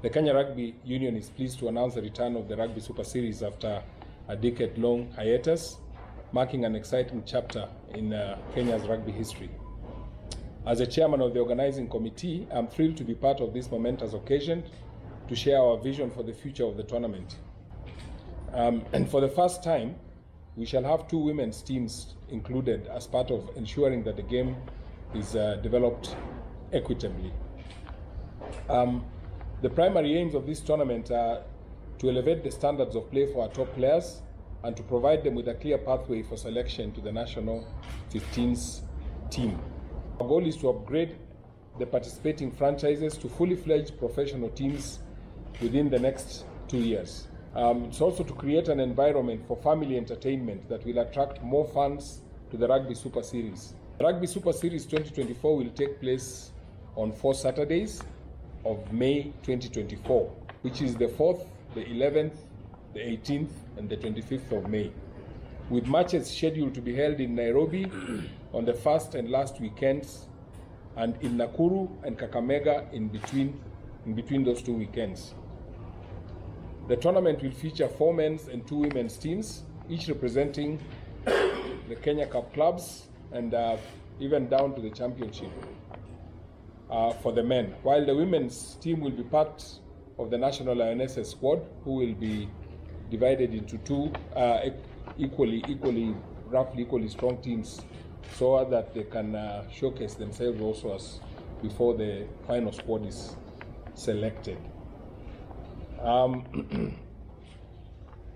The Kenya Rugby Union is pleased to announce the return of the Rugby Super Series after a decade-long hiatus, marking an exciting chapter in Kenya's rugby history. As a chairman of the organizing committee, I'm thrilled to be part of this momentous occasion to share our vision for the future of the tournament. And for the first time, we shall have 2 women's teams included as part of ensuring that the game is developed equitably. The primary aims of this tournament are to elevate the standards of play for our top players and to provide them with a clear pathway for selection to the national 15s team. Our goal is to upgrade the participating franchises to fully fledged professional teams within the next 2 years. It's also to create an environment for family entertainment that will attract more fans to the Rugby Super Series. The Rugby Super Series 2024 will take place on 4 Saturdays of May 2024, which is the 4th, the 11th, the 18th, and the 25th of May, with matches scheduled to be held in Nairobi on the first and last weekends, and in Nakuru and Kakamega in between those 2 weekends. The tournament will feature 4 men's and 2 women's teams, each representing the Kenya Cup clubs and even down to the championship for the men, while the women's team will be part of the National Lionesses squad, who will be divided into 2 equally strong teams, so that they can showcase themselves also as before the final squad is selected.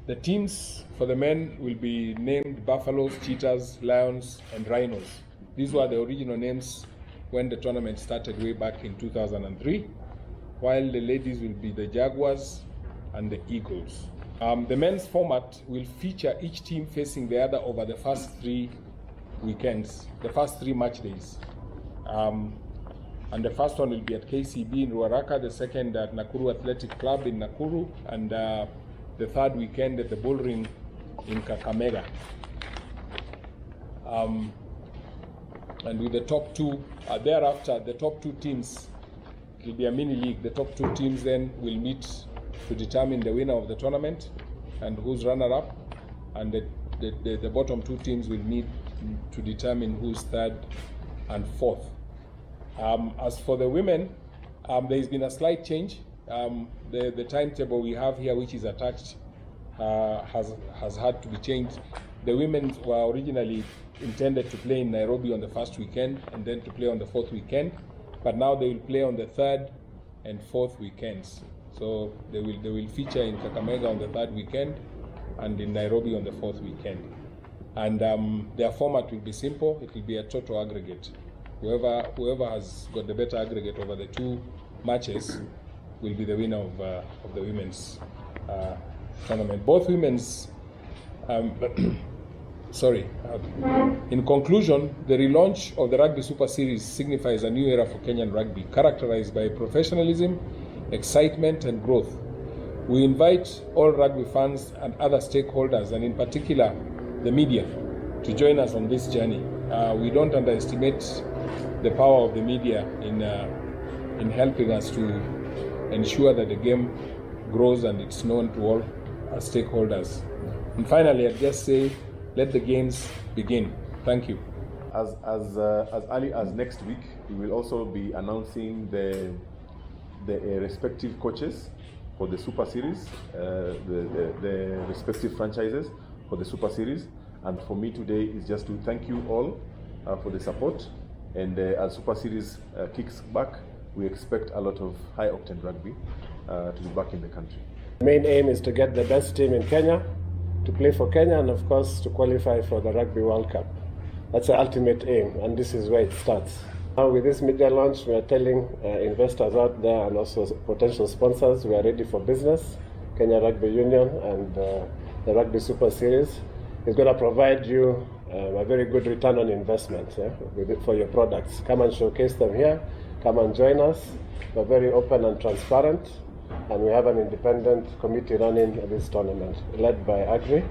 The teams for the men will be named Buffaloes, Cheetahs, Lions, and Rhinos. These were the original names when the tournament started way back in 2003, while the ladies will be the Jaguars and the Eagles. The men's format will feature each team facing the other over the first 3 weekends, the first 3 match days. And the first one will be at KCB in Ruaraka, the second at Nakuru Athletic Club in Nakuru, and the third weekend at the Bullring in Kakamega. And with the top 2, thereafter, the top 2 teams, it will be a mini league. The top 2 teams then will meet to determine the winner of the tournament and who's runner-up, and the bottom 2 teams will meet to determine who's 3rd and 4th. As for the women, there's been a slight change. The timetable we have here, which is attached, has had to be changed. The women were originally intended to play in Nairobi on the first weekend and then to play on the 4th weekend, but now they will play on the 3rd and 4th weekends. So they will feature in Kakamega on the 3rd weekend and in Nairobi on the 4th weekend. And their format will be simple. It will be a total aggregate. Whoever has got the better aggregate over the 2 matches will be the winner of the women's tournament. Both women's, in conclusion, the relaunch of the Rugby Super Series signifies a new era for Kenyan rugby, characterized by professionalism, excitement, and growth. We invite all rugby fans and other stakeholders, and in particular the media, to join us on this journey. We don't underestimate the power of the media in helping us to ensure that the game grows and it's known to all our stakeholders. And finally, I'd just say, let the games begin. Thank you. As early as next week, we will also be announcing the respective coaches for the Super Series, the respective franchises for the Super Series. And for me today is just to thank you all for the support. And as Super Series kicks back, we expect a lot of high-octane rugby to be back in the country. The main aim is to get the best team in Kenya to play for Kenya, and of course to qualify for the Rugby World Cup. That's the ultimate aim, and this is where it starts. Now with this media launch, we are telling investors out there and also potential sponsors we are ready for business. Kenya Rugby Union and the Rugby Super Series is going to provide you a very good return on investment for your products. Come and showcase them here. Come and join us. We're very open and transparent, and we have an independent committee running this tournament, led by Agri.